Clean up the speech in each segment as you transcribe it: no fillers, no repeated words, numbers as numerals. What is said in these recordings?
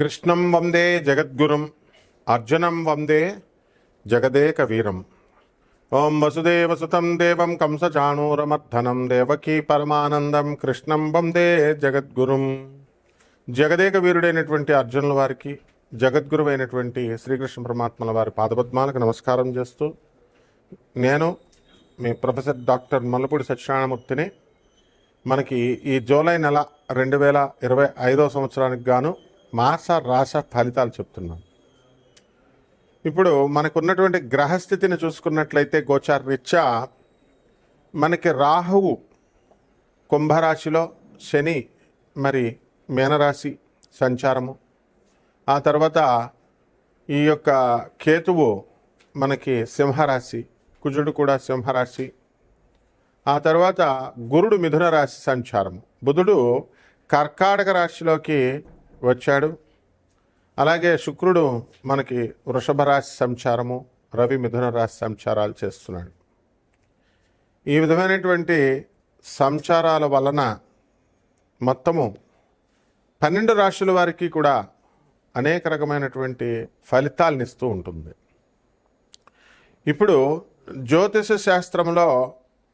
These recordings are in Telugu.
కృష్ణం వందే జగద్గురుం అర్జునం వందే జగదేక వీరం. ఓం వసుదేవసుతం దేవం కంసచాణూరమర్ధనం దేవకీ పరమానందం కృష్ణం వందే జగద్గురుం. జగదేక వీరుడైనటువంటి అర్జునుల వారికి, జగద్గురువైనటువంటి శ్రీకృష్ణ పరమాత్మల వారి పాదపద్మాలకు నమస్కారం చేస్తూ, నేను మీ ప్రొఫెసర్ డాక్టర్ మల్లపూడి సత్యనారాయణమూర్తిని. మనకి ఈ జూలై నెల 2025 సంవత్సరానికి గాను మాస రాశ ఫలితాలు చెప్తున్నాను. ఇప్పుడు మనకున్నటువంటి గ్రహస్థితిని చూసుకున్నట్లయితే గోచార రీత్యా మనకి రాహువు కుంభరాశిలో, శని మరి మీనరాశి సంచారము, ఆ తర్వాత ఈ యొక్క కేతువు మనకి సింహరాశి, కుజుడు కూడా సింహరాశి, ఆ తర్వాత గురుడు మిథున రాశి సంచారము, బుధుడు కర్కాటక రాశిలోకి వచ్చాడు, అలాగే శుక్రుడు మనకి వృషభ రాశి సంచారము, రవి మిథున రాశి సంచారాలు చేస్తున్నాడు. ఈ విధమైనటువంటి సంచారాల వలన మొత్తము 12 రాశుల వారికి కూడా అనేక రకమైనటువంటి ఫలితాలను ఇస్తూ ఉంటుంది. ఇప్పుడు జ్యోతిష శాస్త్రంలో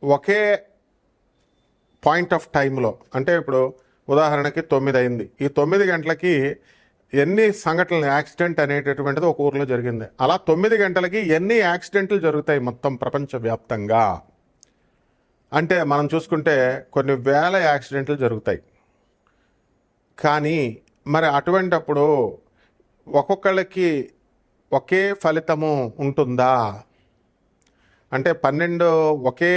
ఒకే పాయింట్ ఆఫ్ టైంలో, అంటే ఇప్పుడు ఉదాహరణకి 9 అయింది, ఈ 9 గంటలకి ఎన్ని సంఘటనలు, యాక్సిడెంట్ అనేటటువంటిది ఒక ఊర్లో జరిగింది. అలా 9 గంటలకి ఎన్ని యాక్సిడెంట్లు జరుగుతాయి మొత్తం ప్రపంచవ్యాప్తంగా అంటే మనం చూసుకుంటే కొన్ని వేల యాక్సిడెంట్లు జరుగుతాయి. కానీ మరి అటువంటప్పుడు ఒక్కొక్కళ్ళకి ఒకే ఫలితము ఉంటుందా అంటే 12 ఒకే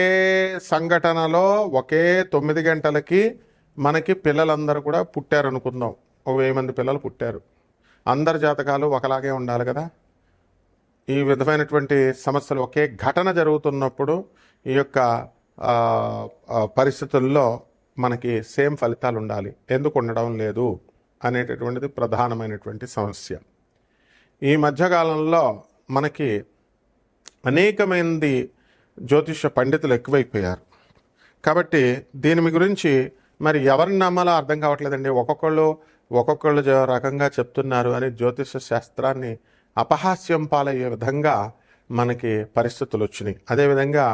సంఘటనలో ఒకే 9 గంటలకి మనకి పిల్లలందరూ కూడా పుట్టారు అనుకుందాం. 1000 మంది పిల్లలు పుట్టారు. అందరి జాతకాలు ఒకలాగే ఉండాలి కదా. ఈ విధమైనటువంటి సమస్యలు, ఒకే ఘటన జరుగుతున్నప్పుడు ఈ యొక్క పరిస్థితుల్లో మనకి సేమ్ ఫలితాలు ఉండాలి. ఎందుకు ఉండడం లేదు అనేటటువంటిది ప్రధానమైనటువంటి సమస్య. ఈ మధ్యకాలంలో మనకి అనేక మంది జ్యోతిష పండితులు ఎక్కువైపోయారు. కాబట్టి దీని గురించి మరి ఎవరిని నమ్మాలో అర్థం కావట్లేదండి. ఒక్కొక్కళ్ళు రకంగా చెప్తున్నారు అని జ్యోతిష శాస్త్రాన్ని అపహాస్యం పాలయ్యే విధంగా మనకి పరిస్థితులు వచ్చినాయి. అదేవిధంగా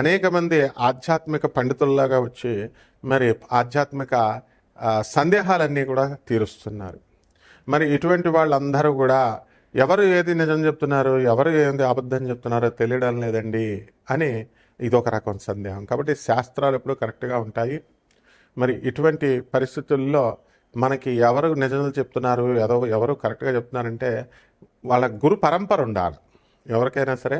అనేక మంది ఆధ్యాత్మిక పండితుల్లాగా వచ్చి మరి ఆధ్యాత్మిక సందేహాలన్నీ కూడా తీరుస్తున్నారు. మరి ఇటువంటి వాళ్ళందరూ కూడా ఎవరు ఏది నిజం చెప్తున్నారు, ఎవరు ఏది అబద్ధం చెప్తున్నారో తెలియడం లేదండి అని ఇదొక రకం సందేహం. కాబట్టి శాస్త్రాలు ఎప్పుడు కరెక్ట్గా ఉంటాయి. మరి ఇటువంటి పరిస్థితుల్లో మనకి ఎవరు నిజాలు చెప్తున్నారు, ఎవరు కరెక్ట్గా చెప్తున్నారంటే వాళ్ళ గురు పరంపర ఉండాలి. ఎవరికైనా సరే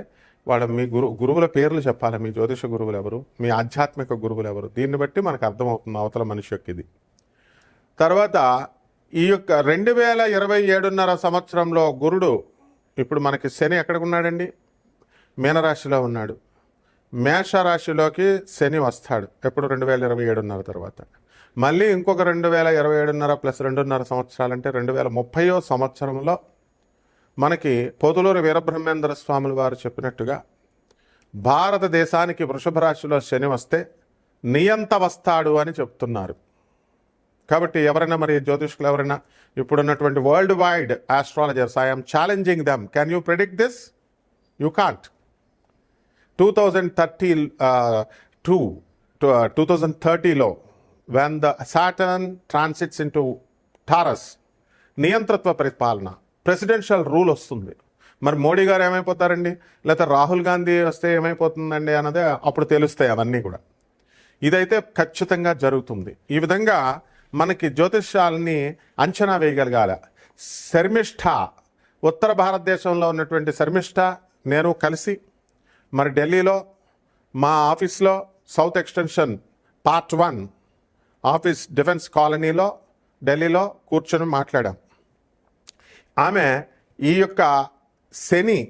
మీ గురువుల పేర్లు చెప్పాలి. మీ జ్యోతిష గురువులు ఎవరు, మీ ఆధ్యాత్మిక గురువులు ఎవరు, దీన్ని బట్టి మనకు అర్థమవుతుంది అవతల మనిషి యొక్క ఇది. తర్వాత ఈ యొక్క 2027 సంవత్సరంలో గురుడు, ఇప్పుడు మనకి శని ఎక్కడికి ఉన్నాడండి, మీనరాశిలో ఉన్నాడు. మేషరాశిలోకి శని వస్తాడు ఎప్పుడు 2027 తర్వాత. మళ్ళీ ఇంకొక 2027 ప్లస్ 2.5 సంవత్సరాలు అంటే 2030 సంవత్సరంలో మనకి పోతులూరి వీరబ్రహ్మేంద్ర స్వాముల వారు చెప్పినట్టుగా భారతదేశానికి వృషభ రాశిలో శని వస్తే నియంత వస్తాడు అని చెప్తున్నారు. కాబట్టి ఎవరైనా మరి జ్యోతిష్కులు ఎవరైనా ఇప్పుడున్నటువంటి world wide astrologers, I'm challenging them, can you predict this? You can't. 2030లో when the Saturn transits into Taurus, నియంతృత్వ పరిపాలన, ప్రెసిడెన్షియల్ రూల్ వస్తుంది. మరి మోడీ గారు ఏమైపోతారండి, లేకపోతే రాహుల్ గాంధీ వస్తే ఏమైపోతుందండి అన్నదే అప్పుడు తెలుస్తాయి అవన్నీ కూడా. ఇదైతే ఖచ్చితంగా జరుగుతుంది. ఈ విధంగా మనకి జ్యోతిష్యాలని అంచనా వేయగలగాల. శర్మిష్ఠ, ఉత్తర భారతదేశంలో ఉన్నటువంటి శర్మిష్ఠ నేను కలిసి మరి ఢిల్లీలో మా ఆఫీస్లో south extension part 1 office defence కాలనీలో ఢిల్లీలో కూర్చొని మాట్లాడాం. ఆమె ఈ యొక్క శని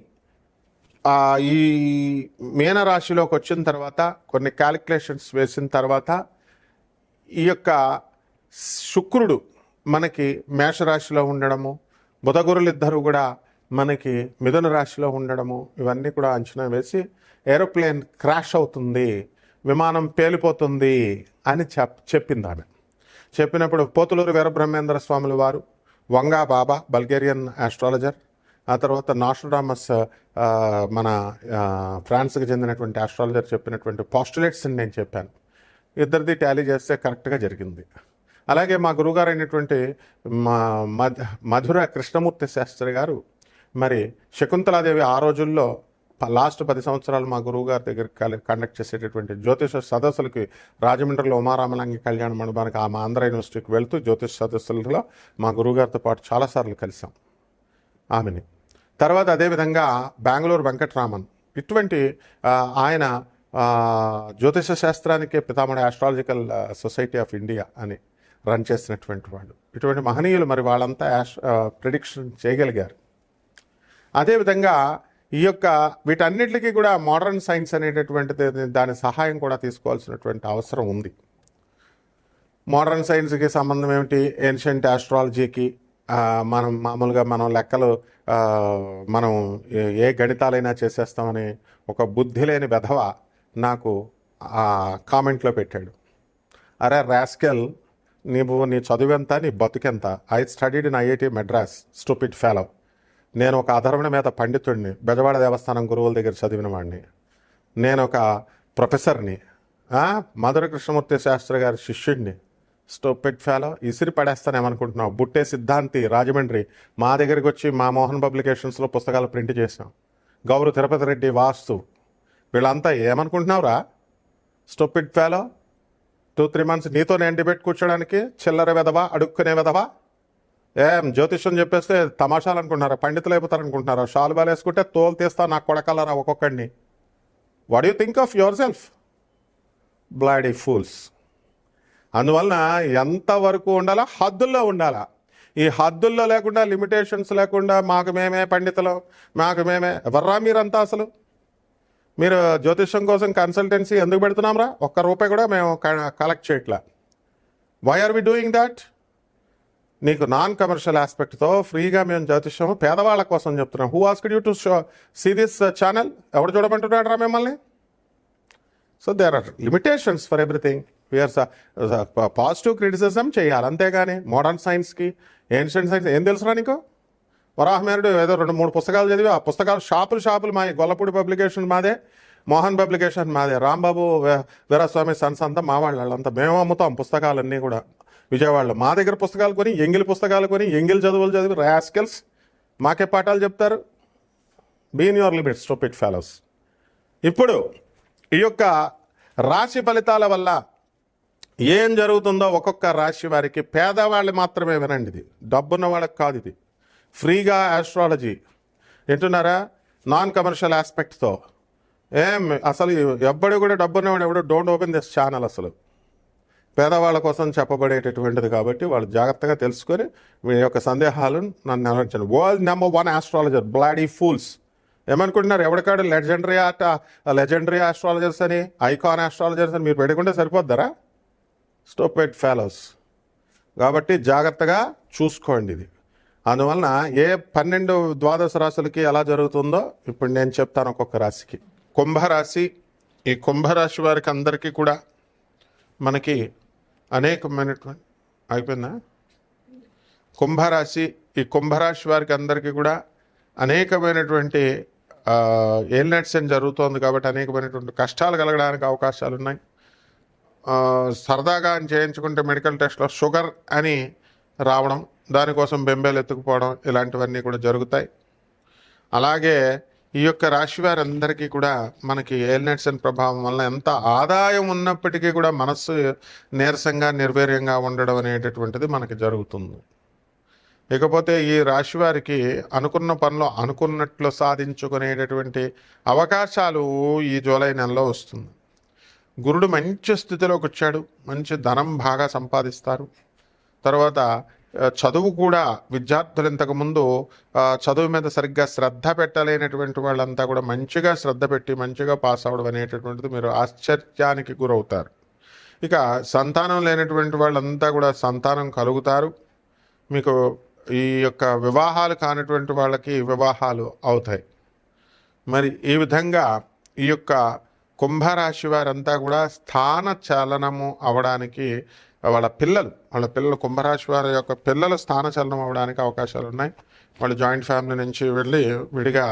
ఈ మీనరాశిలోకి వచ్చిన తర్వాత కొన్ని క్యాలిక్యులేషన్స్ వేసిన తర్వాత ఈ యొక్క శుక్రుడు మనకి మేషరాశిలో ఉండడము, బుధగురులు ఇద్దరు కూడా మనకి మిథున రాశిలో ఉండడము, ఇవన్నీ కూడా అంచనా వేసి ఏరోప్లేన్ క్రాష్ అవుతుంది, విమానం పేలిపోతుంది అని చెప్పింది ఆమె. చెప్పినప్పుడు పోతులూరు వీరబ్రహ్మేంద్ర స్వాముల వారు వంగా బాబా బల్గేరియన్ ఆస్ట్రాలజర్, ఆ తర్వాత నాస్ట్రాడమస్ మన ఫ్రాన్స్కి చెందినటువంటి ఆస్ట్రాలజర్ చెప్పినటువంటి పాస్టులేట్స్ని నేను చెప్పాను. ఇద్దరిది టాలీ చేస్తే కరెక్ట్గా జరిగింది. అలాగే మా గురువుగారు అయినటువంటి మధుర కృష్ణమూర్తి శాస్త్రి గారు మరి శకుంతలాదేవి ఆ రోజుల్లో లాస్ట్ 10 సంవత్సరాలు మా గురువు గారి దగ్గర కండక్ట్ చేసేటటువంటి జ్యోతిష సదస్సులకి రాజమండ్రిలో ఉమారామలింగ కళ్యాణ మండపానికి మా ఆంధ్ర యూనివర్సిటీకి వెళ్తూ జ్యోతిష సదస్సులలో మా గురువుగారితో పాటు చాలాసార్లు కలిసాం ఆమెని. తర్వాత అదేవిధంగా బెంగళూరు వెంకటరామన్, ఇటువంటి ఆయన జ్యోతిష శాస్త్రానికి పితామహుడు ఆస్ట్రాలజికల్ సొసైటీ ఆఫ్ ఇండియా అని రన్ చేసినటువంటి వాళ్ళు. ఇటువంటి మహనీయులు మరి వాళ్ళంతా ప్రిడిక్షన్ చేయగలిగారు. అదేవిధంగా ఈ యొక్క వీటన్నిటికీ కూడా మోడర్న్ సైన్స్ అనేటటువంటిది దాని సహాయం కూడా తీసుకోవాల్సినటువంటి అవసరం ఉంది. మోడర్న్ సైన్స్కి సంబంధం ఏమిటి? ఏన్షియంట్ ఆస్ట్రాలజీకి మామూలుగా మనం లెక్కలు మనం ఏ గణితాలైనా చేసేస్తామని ఒక బుద్ధి లేని వెధవ నాకు కామెంట్లో పెట్టాడు. అరే రాస్కెల్, నీ చదువెంత, నీ బతుకెంత? I studied in IIT Madras, stupid fellow. నేను ఒక అధర్వణ మీద పండితుడిని, బెజవాడ దేవస్థానం గురువుల దగ్గర చదివిన వాడిని. నేను ఒక ప్రొఫెసర్ని, మధుర కృష్ణమూర్తి శాస్త్రి గారి శిష్యుడిని. Stupid fellow, ఇసిరి పడేస్తానేమనుకుంటున్నావు? బుట్టే సిద్ధాంతి రాజమండ్రి మా దగ్గరికి వచ్చి మా మోహన్ పబ్లికేషన్స్లో పుస్తకాలు ప్రింట్ చేసాం. గౌరు తిరుపతి రెడ్డి వాస్తు, వీళ్ళంతా ఏమనుకుంటున్నావురా? స్టూపిడ్ ఫెలో, 2-3 months నీతో నేను డిబేట్ కూర్చోడానికి చిల్లర వెదవా, అడుక్కునే వెదవా? ఏం జ్యోతిష్యం చెప్పేస్తే తమాషాలు అనుకుంటున్నారా? పండితులు అయిపోతారు అనుకుంటున్నారా? షాలు బాలు వేసుకుంటే తోలు తీస్తా నాకు కొడకలరా ఒక్కొక్కడిని. What you think of yourself? Bloody fools. అందువలన ఎంతవరకు ఉండాలా? హద్దుల్లో ఉండాలా. ఈ హద్దుల్లో లేకుండా, లిమిటేషన్స్ లేకుండా మాకు మేమే పండితులు, మాకు మేమే, ఎవర్రా మీరంతా? అసలు మీరు జ్యోతిష్యం కోసం కన్సల్టెన్సీ ఎందుకు పెడుతున్నాంరా? ₹1 కూడా మేము కలెక్ట్ చేయట్లా. Why are we doing that? నీకు నాన్ కమర్షియల్ ఆస్పెక్ట్తో ఫ్రీగా మేము జ్యోతిష్యం పేదవాళ్ళ కోసం చెప్తున్నాం. Who asked you to see this channel? ఎవడు చూడమంటున్నాడు రా మిమ్మల్ని? So there are limitations for everything. We are positive criticism చేయాలి, అంతేగాని మోడర్న్ సైన్స్కి ఏన్షియంట్ సైన్స్ ఏం తెలుసురా నీకు? వరాహమేరుడు ఏదో 2-3 పుస్తకాలు చదివి, ఆ పుస్తకాలు షాపులు మాది. గొల్లపూడి పబ్లికేషన్ మాదే, మోహన్ పబ్లికేషన్ మాదే, రాంబాబు వీరస్వామి సన్స్ అంతా మా వాళ్ళంతా. మేము అమ్ముతాం పుస్తకాలన్నీ కూడా విజయవాడలో. మా దగ్గర పుస్తకాలు కొని, ఎంగిలి పుస్తకాలు కొని, ఎంగిలి చదువులు చదివి రాస్కెల్స్ మాకే పాఠాలు చెప్తారు. Be in your limits, stupid fellows. ఇప్పుడు ఈ యొక్క రాశి ఫలితాల వల్ల ఏం జరుగుతుందో ఒక్కొక్క రాశి వారికి, పేదవాళ్ళు మాత్రమే వినండి, ఇది డబ్బున్న వాళ్ళకి కాదు. ఇది ఫ్రీగా ఆస్ట్రాలజీ వింటున్నారా? నాన్ కమర్షియల్ ఆస్పెక్ట్తో. అసలు ఎవ్వడు కూడా డబ్బున్నవాడు ఎవడు డోంట్ ఓపెన్ దిస్ ఛానల్. అసలు పేదవాళ్ళ కోసం చెప్పబడేటటువంటిది కాబట్టి వాళ్ళు జాగ్రత్తగా తెలుసుకొని మీ యొక్క సందేహాలు నన్ను నిలవరించండి. World #1 astrologer, bloody fools. ఏమనుకుంటున్నారు? ఎవరికాడు లెజెండరీ ఆస్ట్రాలజర్స్ అని, ఐకాన్ ఆస్ట్రాలజర్స్ అని మీరు పెట్టుకుంటే సరిపోద్దారా? Stupid fellows. కాబట్టి జాగ్రత్తగా చూసుకోండి ఇది. అందువలన ఏ 12 ద్వాదశ రాశులకి ఎలా జరుగుతుందో ఇప్పుడు నేను చెప్తాను ఒక్కొక్క రాశికి. కుంభరాశి, ఈ కుంభరాశి వారికి అందరికీ కూడా మనకి అనేకమైనటువంటి అయిపోయిందా? కుంభరాశి, ఈ కుంభరాశి వారికి అందరికీ కూడా అనేకమైనటువంటి ఏల్నెట్స్ అని జరుగుతోంది కాబట్టి అనేకమైనటువంటి కష్టాలు కలగడానికి అవకాశాలు ఉన్నాయి. సరదాగా అని చేయించుకుంటే మెడికల్ టెస్ట్లో షుగర్ అని రావడం, దానికోసం బెంబేలు ఎత్తుకుపోవడం, ఇలాంటివన్నీ కూడా జరుగుతాయి. అలాగే ఈ యొక్క రాశి వారందరికీ కూడా మనకి ఏల్నెట్స్ అని ప్రభావం వల్ల ఎంత ఆదాయం ఉన్నప్పటికీ కూడా మనస్సు నీరసంగా నిర్వీర్యంగా ఉండడం అనేటటువంటిది మనకి జరుగుతుంది. ఇకపోతే ఈ రాశి వారికి అనుకున్న పనులు అనుకున్నట్లు సాధించుకునేటటువంటి అవకాశాలు ఈ జూలై నెలలో వస్తుంది. గురుడు మంచి స్థితిలోకి వచ్చాడు, మంచి ధనం బాగా సంపాదిస్తారు. తర్వాత చదువు కూడా విద్యార్థులు ఇంతకుముందు చదువు మీద సరిగ్గా శ్రద్ధ పెట్టలేనటువంటి వాళ్ళంతా కూడా మంచిగా శ్రద్ధ పెట్టి మంచిగా పాస్ అవ్వడం అనేటటువంటిది మీరు ఆశ్చర్యానికి గురవుతారు. ఇక సంతానం లేనటువంటి వాళ్ళంతా కూడా సంతానం కలుగుతారు. మీకు ఈ యొక్క వివాహాలు కానటువంటి వాళ్ళకి వివాహాలు అవుతాయి. మరి ఈ విధంగా ఈ యొక్క కుంభరాశి వారంతా కూడా స్థాన చలనము అవడానికి వాళ్ళ పిల్లలు కుంభరాశి వారి యొక్క పిల్లలు స్థానచలనం అవ్వడానికి అవకాశాలు ఉన్నాయి. వాళ్ళు జాయింట్ ఫ్యామిలీ నుంచి వెళ్ళి విడిగా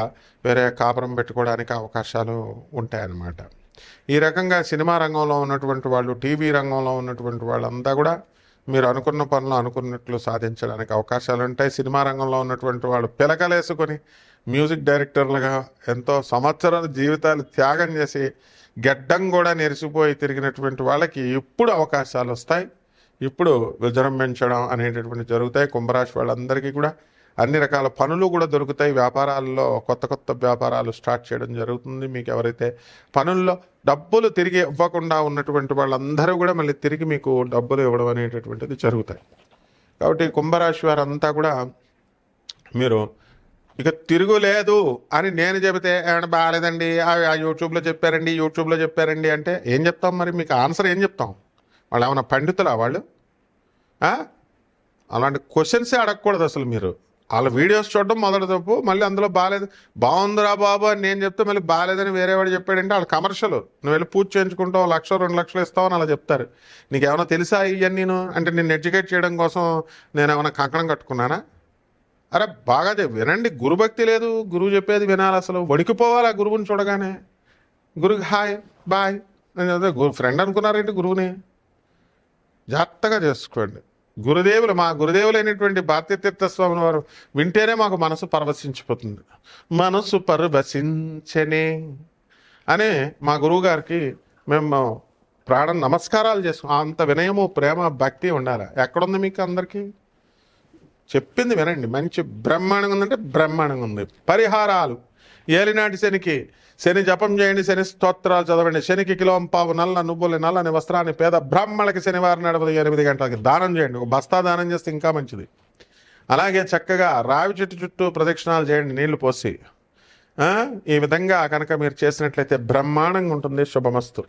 వేరే కాపురం పెట్టుకోవడానికి అవకాశాలు ఉంటాయన్నమాట. ఈ రకంగా సినిమా రంగంలో ఉన్నటువంటి వాళ్ళు, టీవీ రంగంలో ఉన్నటువంటి వాళ్ళంతా కూడా మీరు అనుకున్న పనులు అనుకున్నట్లు సాధించడానికి అవకాశాలు ఉంటాయి. సినిమా రంగంలో ఉన్నటువంటి వాళ్ళు పిలకలేసుకొని మ్యూజిక్ డైరెక్టర్లుగా ఎంతో సంవత్సరాల జీవితాలు త్యాగం చేసి గెడ్డం కూడా నెరిసిపోయి తిరిగినటువంటి వాళ్ళకి ఇప్పుడు అవకాశాలు వస్తాయి. ఇప్పుడు విజృంభించడం అనేటటువంటి జరుగుతాయి. కుంభరాశి వాళ్ళందరికీ కూడా అన్ని రకాల పనులు కూడా దొరుకుతాయి. వ్యాపారాల్లో కొత్త వ్యాపారాలు స్టార్ట్ చేయడం జరుగుతుంది. మీకు ఎవరైతే పనుల్లో డబ్బులు తిరిగి ఇవ్వకుండా ఉన్నటువంటి వాళ్ళందరూ కూడా మళ్ళీ తిరిగి మీకు డబ్బులు ఇవ్వడం అనేటటువంటిది జరుగుతాయి. కాబట్టి కుంభరాశి వారంతా కూడా మీరు ఇక తిరుగులేదు అని నేను చెబితే ఏమైనా బాగాలేదండి, యూట్యూబ్లో చెప్పారండి అంటే ఏం చెప్తాం? మరి మీకు ఆన్సర్ ఏం చెప్తాం? వాళ్ళు ఏమైనా పండితులా వాళ్ళు? అలాంటి క్వశ్చన్సే అడగకూడదు అసలు. మీరు వాళ్ళ వీడియోస్ చూడడం మొదటి తప్పు. మళ్ళీ అందులో బాగుందిరా బాబు అని నేను చెప్తే మళ్ళీ బాగాలేదని వేరేవాడు చెప్పాడంటే వాళ్ళు కమర్షియల్. నువ్వు వెళ్ళి పూజ చేయించుకుంటావు, 1,00,000 2,00,000 ఇస్తావని అలా చెప్తారు. నీకేమైనా తెలుసా ఇవన్నీ? నేను అంటే నిన్ను ఎడ్యుకేట్ చేయడం కోసం నేను ఏమైనా కంకణం కట్టుకున్నానా? అరే బాగా వినండి. గురుభక్తి లేదు, గురువు చెప్పేది వినాలి. అసలు వణికిపోవాలి ఆ గురువుని చూడగానే. గురువు హాయ్ బాయ్ అని ఫ్రెండ్ అనుకున్నారేంటి గురువుని? జాగ్రత్తగా చేసుకోండి. మా గురుదేవులైనటువంటి భారతీతీర్థస్వామి వారు వింటేనే మాకు మనసు పరవశించిపోతుంది. మనసు పరవశించనే అనే మా గురువు గారికి మేము నమస్కారాలు చేస్తాం. అంత వినయము, ప్రేమ, భక్తి ఉండాలి. ఎక్కడుంది మీకు అందరికీ? చెప్పింది వినండి. మంచి బ్రహ్మాండంగా ఉందంటే బ్రహ్మాండంగా ఉంది. పరిహారాలు: ఏలినాటి శని జపం చేయండి, శని స్తోత్రాలు చదవండి, శనికి కిలోంపావు నల్ల నువ్వులు నల్లని వస్త్రాన్ని పేద బ్రాహ్మణులకి శనివారం నాడు 8 గంటలకి దానం చేయండి. ఒక బస్తా దానం చేస్తే ఇంకా మంచిది. అలాగే చక్కగా రావి చెట్టు చుట్టూ ప్రదక్షిణాలు చేయండి నీళ్లు పోసి. ఈ విధంగా కనుక మీరు చేసినట్లయితే బ్రహ్మాండంగా ఉంటుంది. శుభమస్తు.